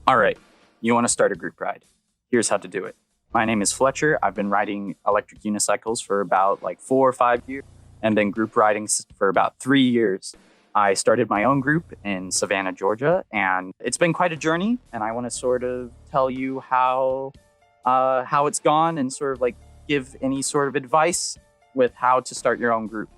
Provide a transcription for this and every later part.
All right, you want to start a group ride. Here's how to do it. My name is Fletcher. I've been riding electric unicycles for about like 4 or 5 years and been group riding for about 3 years. I started my own group in Savannah, Georgia, and it's been quite a journey. And I want to sort of tell you how it's gone and sort of like give any sort of advice with how to start your own group.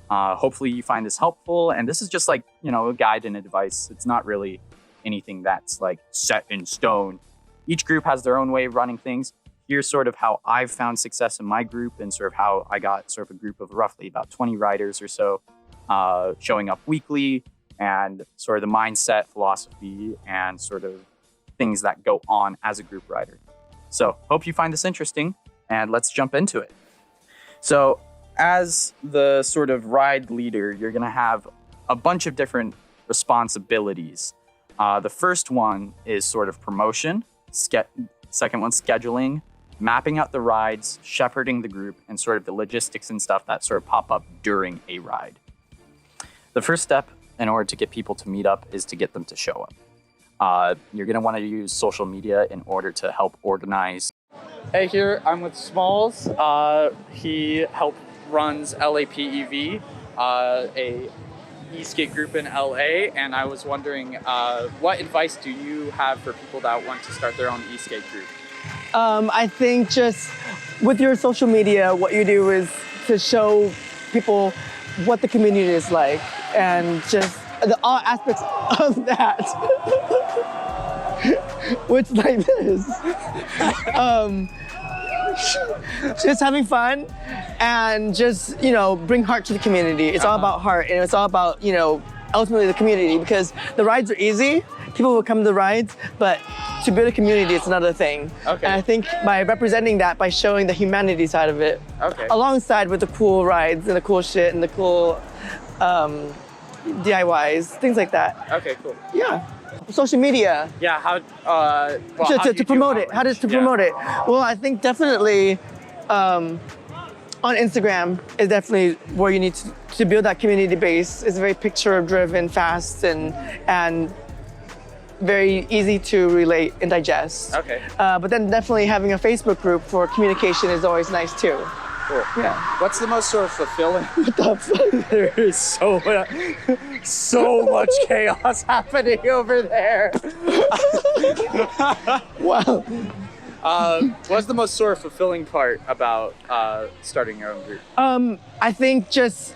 Hopefully you find this helpful. And this is just like, a guide and advice. It's not really anything that's like set in stone. Each group has their own way of running things. Here's sort of how I've found success in my group and sort of how I got sort of a group of roughly about 20 riders or so showing up weekly, and sort of the mindset, philosophy, and sort of things that go on as a group rider. So hope you find this interesting, and let's jump into it. So as the sort of ride leader, you're gonna have a bunch of different responsibilities. The first one is sort of promotion, second one, scheduling, mapping out the rides, shepherding the group, and sort of the logistics and stuff that sort of pop up during a ride. The first step in order to get people to meet up is to get them to show up. You're gonna wanna use social media in order to help organize. Hey, here I'm with Smalls. He runs LAPEV, a Esk8 group in LA, and I was wondering, what advice do you have for people that want to start their own Esk8 group? I think just with your social media, what you do is to show people what the community is like, and just all aspects of that. Which like this. Just having fun and just, bring heart to the community. It's all about heart, and it's all about, ultimately the community, because the rides are easy. People will come to the rides, but to build a community, it's another thing. Okay. And I think by representing that, by showing the humanity side of it, alongside with the cool rides and the cool shit and the cool DIYs, things like that. Okay, cool. Yeah. Social media. Yeah, how to promote it. How to promote it? Well, I think definitely on Instagram is definitely where you need to build that community base. It's very picture-driven, fast, and very easy to relate and digest. Okay. But then definitely having a Facebook group for communication is always nice too. Cool. Yeah. What's the most sort of fulfilling? What the fuck? There is so much chaos happening over there. Wow. What's the most sort of fulfilling part about starting your own group? I think just,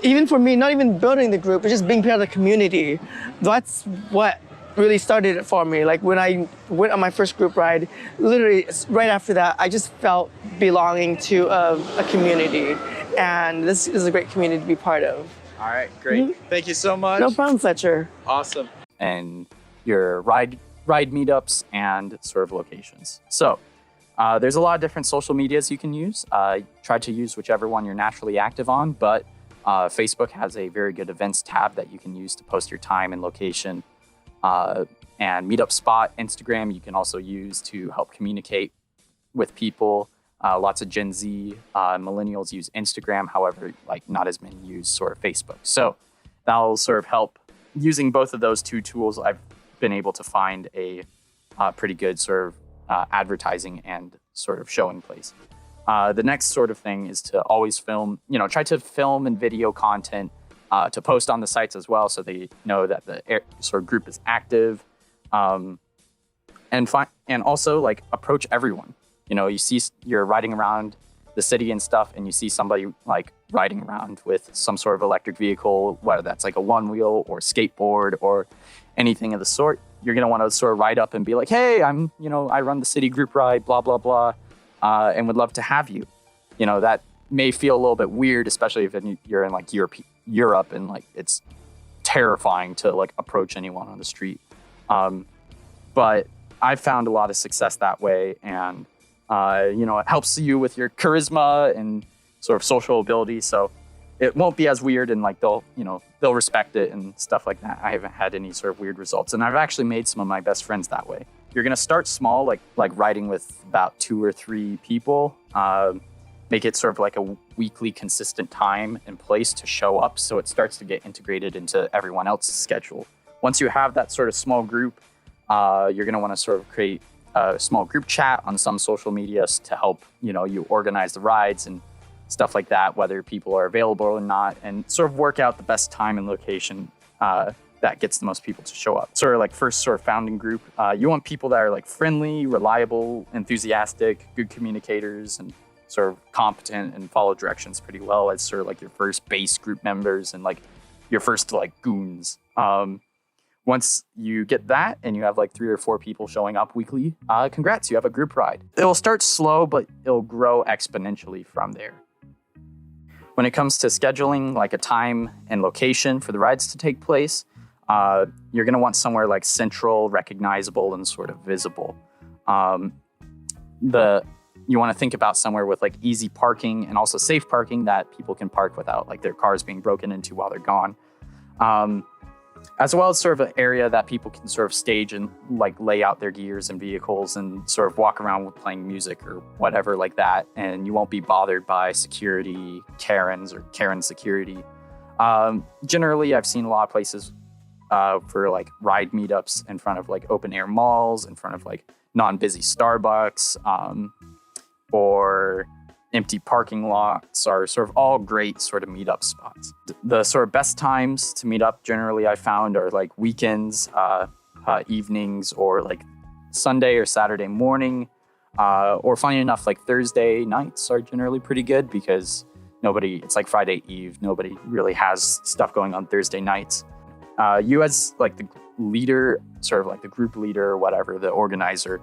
even for me, not even building the group, but just being part of the community. That's what really started it for me. Like when I went on my first group ride, literally right after that, I just felt belonging to a community. And this is a great community to be part of. All right, great. Mm-hmm. Thank you so much. No problem, Fletcher. Awesome. And your ride meetups and sort of locations. So there's a lot of different social medias you can use. Try to use whichever one you're naturally active on, but Facebook has a very good events tab that you can use to post your time and location. And Meetup Spot, Instagram, you can also use to help communicate with people. Lots of Gen Z, millennials use Instagram, however, like not as many use sort of Facebook. So that'll sort of help. Using both of those two tools, I've been able to find a pretty good sort of advertising and sort of showing place. The next sort of thing is to always film, try to film and video content to post on the sites as well, so they know that the sort of group is active, and also like approach everyone. You see you're riding around the city and stuff, and you see somebody like riding around with some sort of electric vehicle, whether that's like a Onewheel or skateboard or anything of the sort. You're gonna want to sort of ride up and be like, "Hey, I run the city group ride, blah blah blah, and would love to have you." That may feel a little bit weird, especially if you're in like Europe and like it's terrifying to like approach anyone on the street. But I've found a lot of success that way, and it helps you with your charisma and sort of social ability. So it won't be as weird, and like they'll respect it and stuff like that. I haven't had any sort of weird results, and I've actually made some of my best friends that way. You're gonna start small, like riding with about 2 or 3 people. Make it sort of like a weekly consistent time and place to show up, so it starts to get integrated into everyone else's schedule. Once you have that sort of small group, You're going to want to sort of create a small group chat on some social medias to help, you organize the rides and stuff like that, whether people are available or not, and sort of work out the best time and location that gets the most people to show up. Sort of like first sort of founding group, you want people that are like friendly, reliable, enthusiastic, good communicators, and sort of competent and follow directions pretty well as sort of like your first base group members and like your first like goons. Once you get that and you have like 3 or 4 people showing up weekly, congrats, you have a group ride. It'll start slow, but it'll grow exponentially from there. When it comes to scheduling like a time and location for the rides to take place, you're gonna want somewhere like central, recognizable, and sort of visible. You wanna think about somewhere with like easy parking and also safe parking that people can park without like their cars being broken into while they're gone. As well as sort of an area that people can sort of stage and like lay out their gears and vehicles and sort of walk around with playing music or whatever like that. And you won't be bothered by security, Karens or Karen security. Generally, I've seen a lot of places for like ride meetups in front of like open air malls, in front of like non-busy Starbucks, or empty parking lots are sort of all great sort of meetup spots. The sort of best times to meet up generally I found are like weekends, evenings, or like Sunday or Saturday morning, or funny enough, like Thursday nights are generally pretty good because it's like Friday Eve. Nobody really has stuff going on Thursday nights. You as like the leader, sort of like the group leader or whatever, the organizer,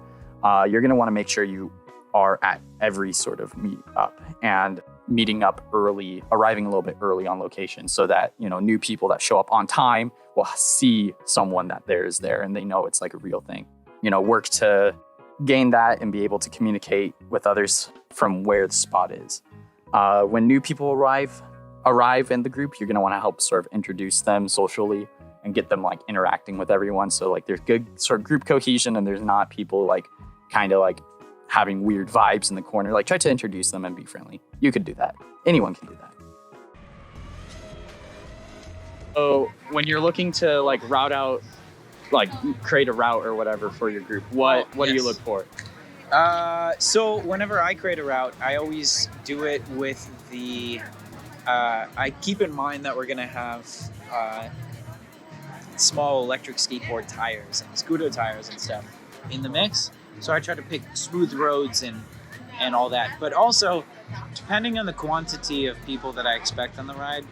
you're gonna wanna make sure you are at every sort of meet up and meeting up early, arriving a little bit early on location so that, new people that show up on time will see someone that is there and they know it's like a real thing. Work to gain that and be able to communicate with others from where the spot is. When new people arrive in the group, you're gonna wanna help sort of introduce them socially and get them like interacting with everyone. So like there's good sort of group cohesion and there's not people like kind of like having weird vibes in the corner. Like try to introduce them and be friendly. You could do that. Anyone can do that. So when you're looking to like route out, like create a route or whatever for your group, what do you look for? So whenever I create a route, I always do it with I keep in mind that we're gonna have small electric skateboard tires and scooter tires and stuff in the mix. So I try to pick smooth roads and all that. But also, depending on the quantity of people that I expect on the ride,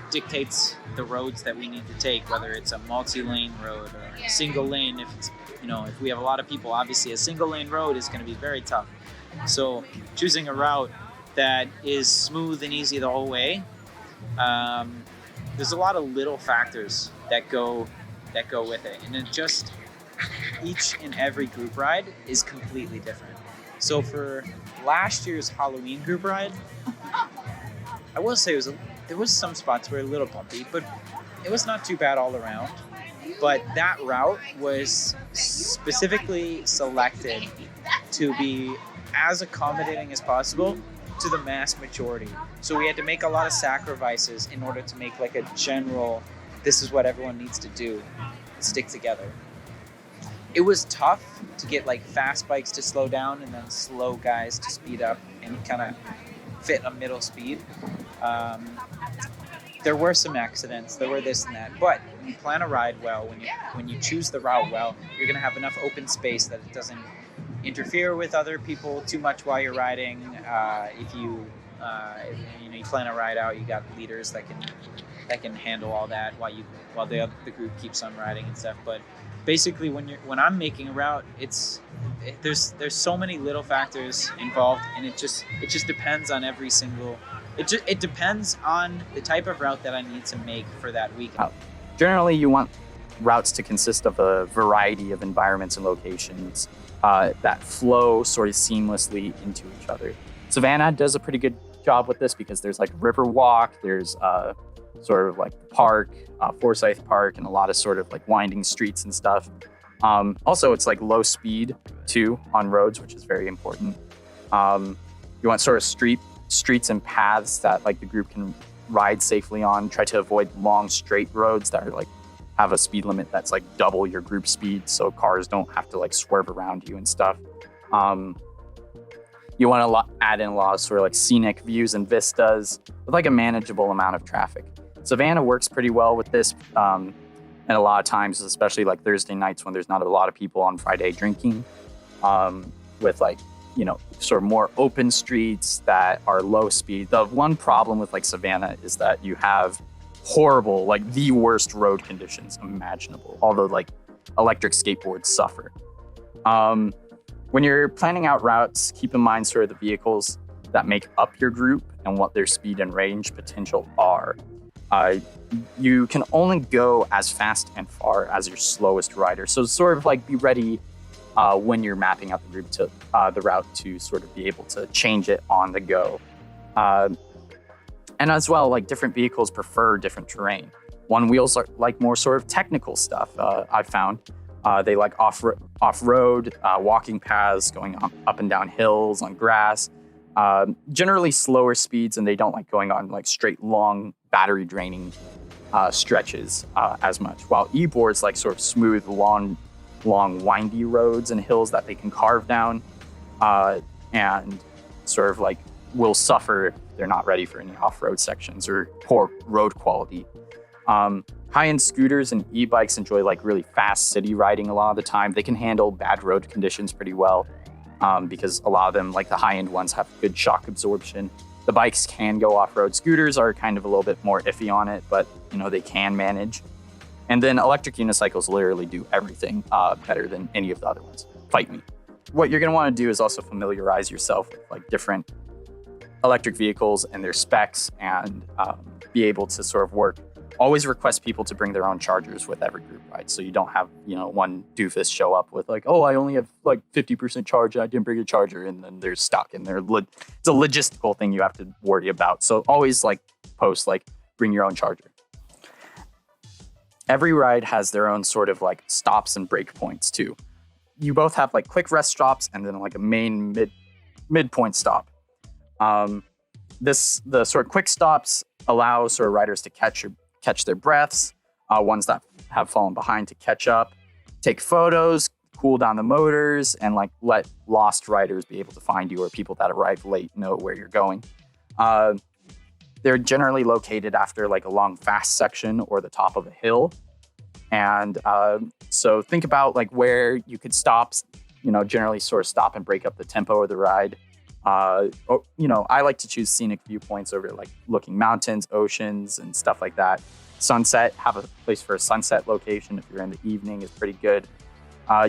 dictates the roads that we need to take, whether it's a multi-lane road or a single lane. If it's, if we have a lot of people, obviously a single lane road is going to be very tough. So choosing a route that is smooth and easy the whole way, there's a lot of little factors that go with it, and it just each and every group ride is completely different. So for last year's Halloween group ride, I will say there was some spots where a little bumpy, but it was not too bad all around. But that route was specifically selected to be as accommodating as possible to the mass majority. So we had to make a lot of sacrifices in order to make like a general, this is what everyone needs to do, stick together. It was tough to get like fast bikes to slow down and then slow guys to speed up and kind of fit a middle speed. There were some accidents, there were this and that, but when you plan a ride well, when you choose the route well, you're gonna have enough open space that it doesn't interfere with other people too much while you're riding. If you plan a ride out, you got leaders that can handle all that while the group keeps on riding and stuff. But basically, when I'm making a route, there's so many little factors involved, and it just depends on every single. It depends on the type of route that I need to make for that week. Generally, you want routes to consist of a variety of environments and locations that flow sort of seamlessly into each other. Savannah does a pretty good job with this because there's like river walk, there's sort of like park, Forsyth Park, and a lot of sort of like winding streets and stuff. Also, it's like low speed too on roads, which is very important. You want sort of streets and paths that like the group can ride safely on. Try to avoid long straight roads that are like have a speed limit that's like double your group speed, so cars don't have to like swerve around you and stuff. You want to add in a lot of sort of like scenic views and vistas with like a manageable amount of traffic. Savannah works pretty well with this, and a lot of times, especially like Thursday nights when there's not a lot of people on Friday drinking, with like, you know, sort of more open streets that are low speed. The one problem with like Savannah is that you have horrible, like the worst road conditions imaginable. Although like electric skateboards suffer. When you're planning out routes, keep in mind sort of the vehicles that make up your group and what their speed and range potential are. You can only go as fast and far as your slowest rider. So sort of like be ready when you're mapping out the group to the route to sort of be able to change it on the go. And as well, like different vehicles prefer different terrain. Onewheels are like more sort of technical stuff, I've found. They like off-road, walking paths, going up and down hills on grass. Generally slower speeds, and they don't like going on like straight, long, battery draining stretches as much. While e-boards like sort of smooth, long, windy roads and hills that they can carve down, and sort of like will suffer if they're not ready for any off-road sections or poor road quality. High-end scooters and e-bikes enjoy like really fast city riding a lot of the time. They can handle bad road conditions pretty well, because a lot of them, like the high-end ones, have good shock absorption. The bikes can go off-road. Scooters are kind of a little bit more iffy on it, but you know, they can manage. And then electric unicycles literally do everything better than any of the other ones. Fight me. What you're gonna wanna do is also familiarize yourself with like different electric vehicles and their specs, and be able to sort of work. Always request people to bring their own chargers with every group ride, so you don't have, you know, one doofus show up with like, oh, I only have like 50% charge, I didn't bring a charger, and then they're stuck, and it's a logistical thing you have to worry about. So always like post like, bring your own charger. Every ride has their own sort of like stops and break points too. You both have like quick rest stops and then like a main midpoint stop. The sort of quick stops allow sort of riders to catch their breaths, ones that have fallen behind to catch up, take photos, cool down the motors, and like let lost riders be able to find you, or people that arrive late know where you're going. They're generally located after like a long fast section or the top of a hill. And so think about like where you could stop, you know, generally sort of stop and break up the tempo of the ride. You know, I like to choose scenic viewpoints over like looking mountains, oceans, and stuff like that. Sunset, have a place for a sunset location if you're in the evening is pretty good.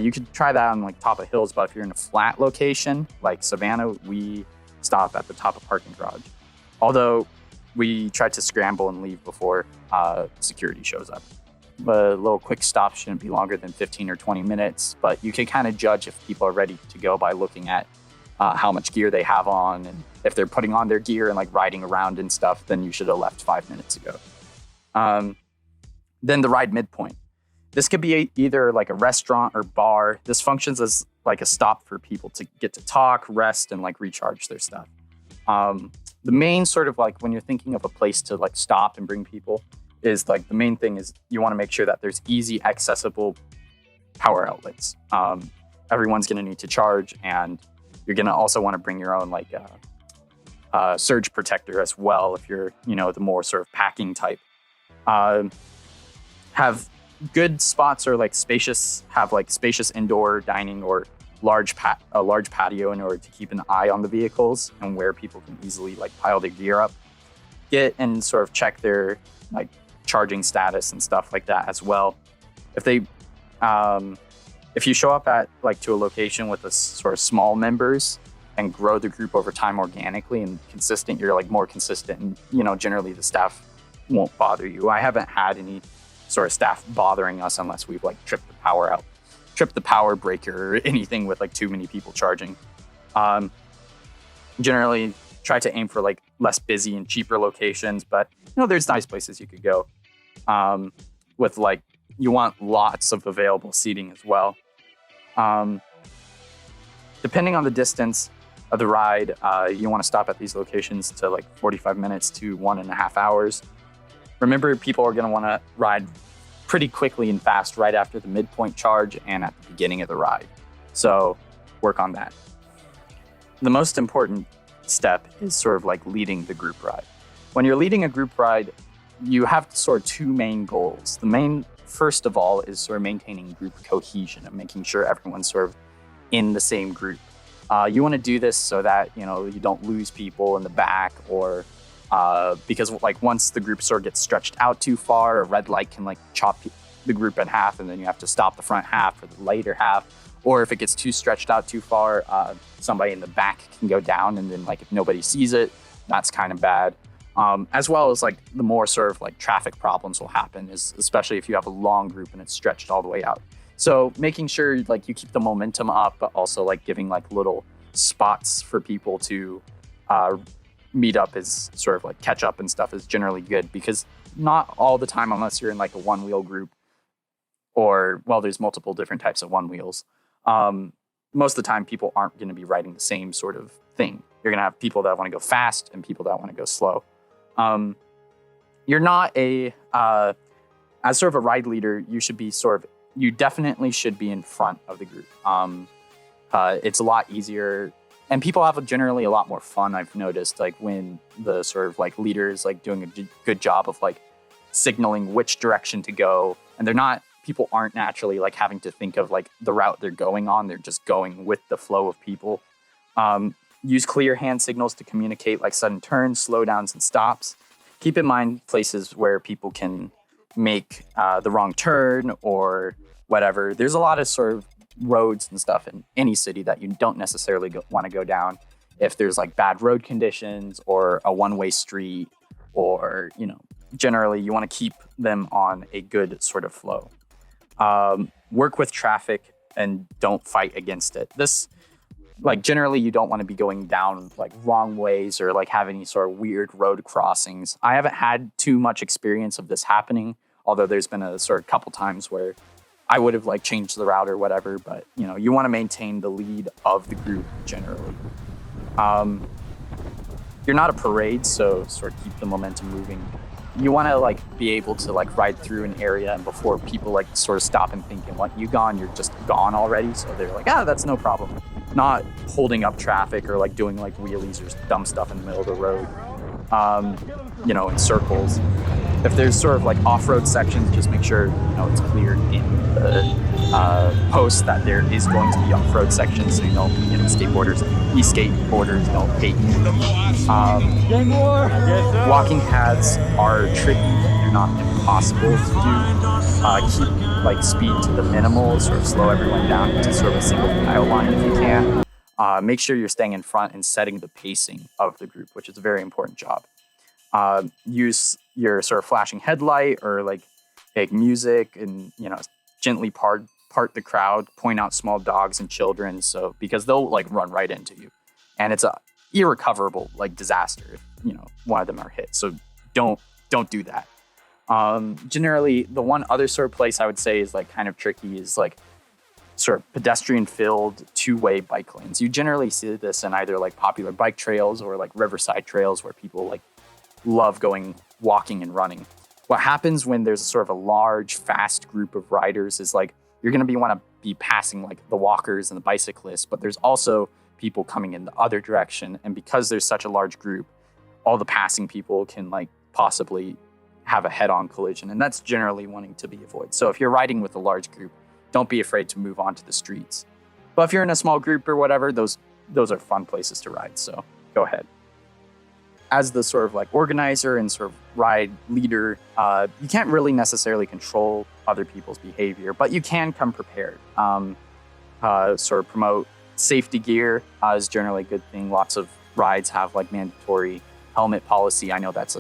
You could try that on like top of hills, but if you're in a flat location like Savannah, we stop at the top of parking garage. Although we try to scramble and leave before security shows up. A little quick stop shouldn't be longer than 15 or 20 minutes, but you can kind of judge if people are ready to go by looking at how much gear they have on, and if they're putting on their gear and like riding around and stuff, then you should have left 5 minutes ago. Then the ride midpoint. This could be either like a restaurant or bar. This functions as like a stop for people to get to talk, rest, and like recharge their stuff. The main sort of like when you're thinking of a place to like stop and bring people is like the main thing is you want to make sure that there's easy accessible power outlets. Everyone's going to need to charge, and you're going to also want to bring your own like surge protector as well if you're, you know, the more sort of packing type. Have good spots or like spacious indoor dining or a large patio in order to keep an eye on the vehicles and where people can easily like pile their gear up. Get and sort of check their like charging status and stuff like that as well. If you show up at like to a location with a sort of small members and grow the group over time organically and consistent, you're like more consistent, and you know, generally the staff won't bother you. I haven't had any sort of staff bothering us unless we've like tripped the power breaker or anything with like too many people charging. Generally try to aim for like less busy and cheaper locations, but you know, there's nice places you could go. With like, you want lots of available seating as well. Depending on the distance of the ride, you want to stop at these locations to like 45 minutes to 1.5 hours. Remember, people are going to want to ride pretty quickly and fast right after the midpoint charge and at the beginning of the ride. So work on that. The most important step is sort of like leading the group ride. When you're leading a group ride, you have sort of two main goals. The main, first of all, is sort of maintaining group cohesion and making sure everyone's sort of in the same group. You want to do this so that, you know, you don't lose people in the back, or because like once the group sort of gets stretched out too far, a red light can like chop the group in half, and then you have to stop the front half or the later half. Or if it gets too stretched out too far, somebody in the back can go down, and then like if nobody sees it, that's kind of bad. As well as like the more sort of like traffic problems will happen, is especially if you have a long group and it's stretched all the way out. So making sure like you keep the momentum up, but also like giving like little spots for people to meet up is sort of like catch up and stuff is generally good, because not all the time, unless you're in like a one wheel group, or well, there's multiple different types of one wheels. Most of the time people aren't going to be riding the same sort of thing. You're going to have people that want to go fast and people that want to go slow. You're not as sort of a ride leader, you definitely should be in front of the group. It's a lot easier, and people have generally a lot more fun, I've noticed, like when the sort of like leader is like doing a good job of like signaling which direction to go, and people aren't naturally like having to think of like the route they're going on. They're just going with the flow of people. Use clear hand signals to communicate like sudden turns, slowdowns, and stops. Keep in mind places where people can make the wrong turn or whatever. There's a lot of sort of roads and stuff in any city that you don't necessarily want to go down if there's like bad road conditions or a one-way street, or, you know, generally you want to keep them on a good sort of flow. Work with traffic and don't fight against it. This, like, generally you don't want to be going down like wrong ways or like have any sort of weird road crossings. I haven't had too much experience of this happening, although there's been a sort of couple times where I would have like changed the route or whatever, but you know, you want to maintain the lead of the group generally. You're not a parade, so sort of keep the momentum moving. You want to like be able to like ride through an area, and before people like sort of stop and think, and what, you gone, you're just gone already. So they're like, that's no problem. Not holding up traffic or like doing like wheelies or dumb stuff in the middle of the road, you know, in circles. If there's sort of like off-road sections, just make sure, you know, it's clear in the post that there is going to be off-road sections, so you know, skateboarders, e-skateboarders don't hate you. Walking paths are tricky. They're not impossible to do. Keep like speed to the minimal, sort of slow everyone down to sort of a single file line if you can. Make sure you're staying in front and setting the pacing of the group, which is a very important job. Use your sort of flashing headlight or like make music and, you know, gently part the crowd, point out small dogs and children, so because they'll like run right into you, and it's a irrecoverable like disaster if, you know, one of them are hit. So don't do that. Generally, the one other sort of place I would say is like kind of tricky is like sort of pedestrian filled two-way bike lanes. You generally see this in either like popular bike trails or like riverside trails where people like love going walking and running. What happens when there's sort of a large, fast group of riders is like you're going to want to be passing like the walkers and the bicyclists, but there's also people coming in the other direction. And because there's such a large group, all the passing people can like possibly have a head-on collision, and that's generally wanting to be avoided. So if you're riding with a large group, don't be afraid to move onto the streets. But if you're in a small group or whatever, those are fun places to ride, so go ahead. As the sort of like organizer and sort of ride leader, you can't really necessarily control other people's behavior, but you can come prepared. Sort of promote safety gear is generally a good thing. Lots of rides have like mandatory helmet policy. I know that's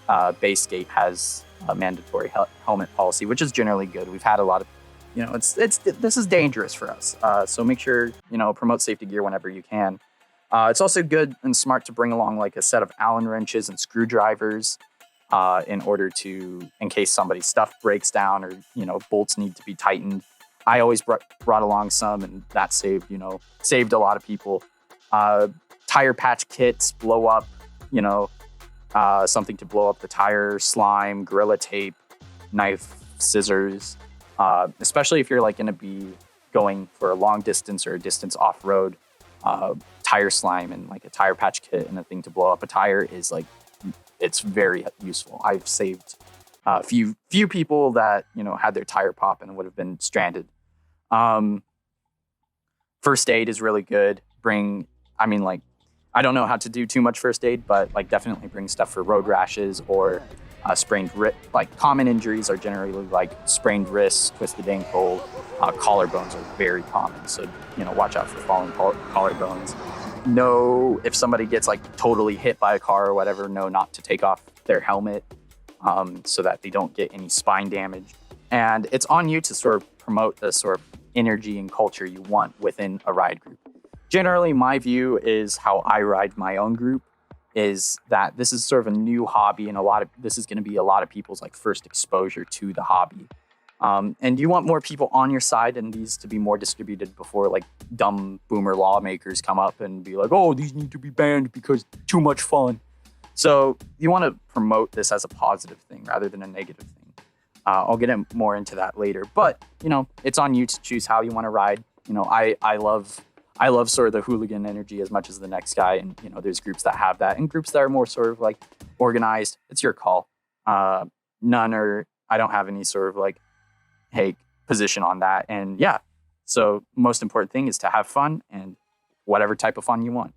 LAESK8 has a mandatory helmet policy, which is generally good. We've had a lot of, you know, this is dangerous for us. So make sure, you know, promote safety gear whenever you can. It's also good and smart to bring along like a set of Allen wrenches and screwdrivers in case somebody's stuff breaks down or, you know, bolts need to be tightened. I always brought along some, and that saved a lot of people. Tire patch kits, blow up, you know, something to blow up the tire, slime, Gorilla Tape, knife, scissors, especially if you're like going to be going for a long distance or a distance off-road. Tire slime and like a tire patch kit and a thing to blow up a tire is like, it's very useful. I've saved a few people that, you know, had their tire pop and would have been stranded. First aid is really good. I don't know how to do too much first aid, but like definitely bring stuff for road rashes or like common injuries are generally like sprained wrists, twisted ankle, collarbones are very common. So, you know, watch out for falling collarbones. Know if somebody gets like totally hit by a car or whatever, know not to take off their helmet so that they don't get any spine damage. And it's on you to sort of promote the sort of energy and culture you want within a ride group. Generally, my view is how I ride my own group is that this is sort of a new hobby, and this is going to be a lot of people's like first exposure to the hobby. And you want more people on your side and these to be more distributed before like dumb boomer lawmakers come up and be like, oh, these need to be banned because too much fun. So you want to promote this as a positive thing rather than a negative thing. I'll get more into that later, but you know, it's on you to choose how you want to ride. You know, I love sort of the hooligan energy as much as the next guy. And, you know, there's groups that have that and groups that are more sort of like organized. It's your call. I don't have any sort of like, hey, position on that. And yeah, so most important thing is to have fun and whatever type of fun you want.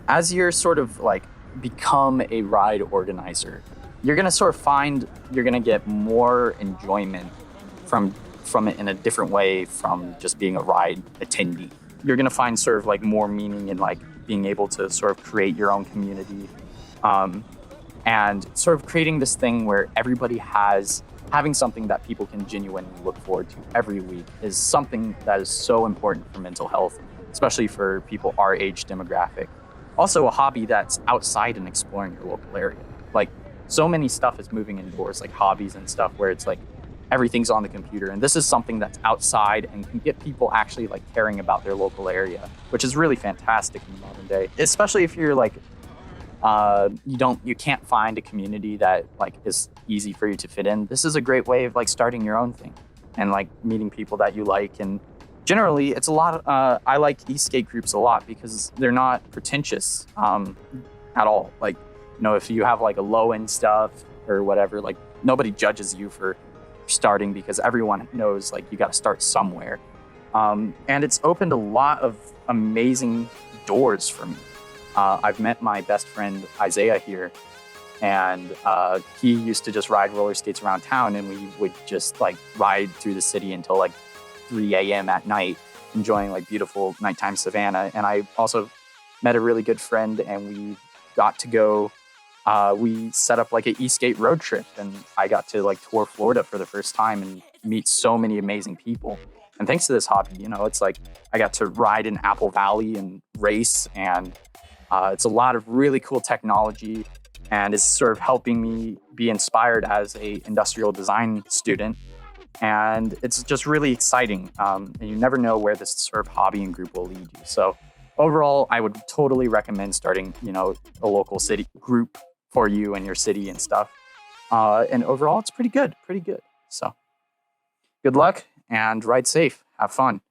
As you're sort of like become a ride organizer, you're going to sort of find you're going to get more enjoyment from it in a different way from just being a ride attendee. You're going to find sort of like more meaning in like being able to sort of create your own community and sort of creating this thing where everybody having something that people can genuinely look forward to every week is something that is so important for mental health, especially for people our age demographic. Also a hobby that's outside and exploring your local area. Like so many stuff is moving indoors, like hobbies and stuff where it's like everything's on the computer. And this is something that's outside and can get people actually like caring about their local area, which is really fantastic in the modern day, especially if you're like, you can't find a community that like is easy for you to fit in. This is a great way of like starting your own thing and like meeting people that you like. And generally it's a lot of, I like Esk8 groups a lot because they're not pretentious at all. Like, you know, if you have like a low end stuff or whatever, like nobody judges you for starting because everyone knows like you got to start somewhere. And it's opened a lot of amazing doors for me. I've met my best friend Isaiah here, and he used to just ride roller skates around town, and we would just like ride through the city until like 3 a.m. at night, enjoying like beautiful nighttime Savannah. And I also met a really good friend, and we got to go, we set up like an Esk8 road trip, and I got to like tour Florida for the first time and meet so many amazing people. And thanks to this hobby, you know, it's like I got to ride in Apple Valley and race, and it's a lot of really cool technology, and it's sort of helping me be inspired as a industrial design student. And it's just really exciting. And you never know where this sort of hobby and group will lead you. So overall, I would totally recommend starting, you know, a local city group for you and your city and stuff. And overall, it's pretty good. So good luck and ride safe. Have fun.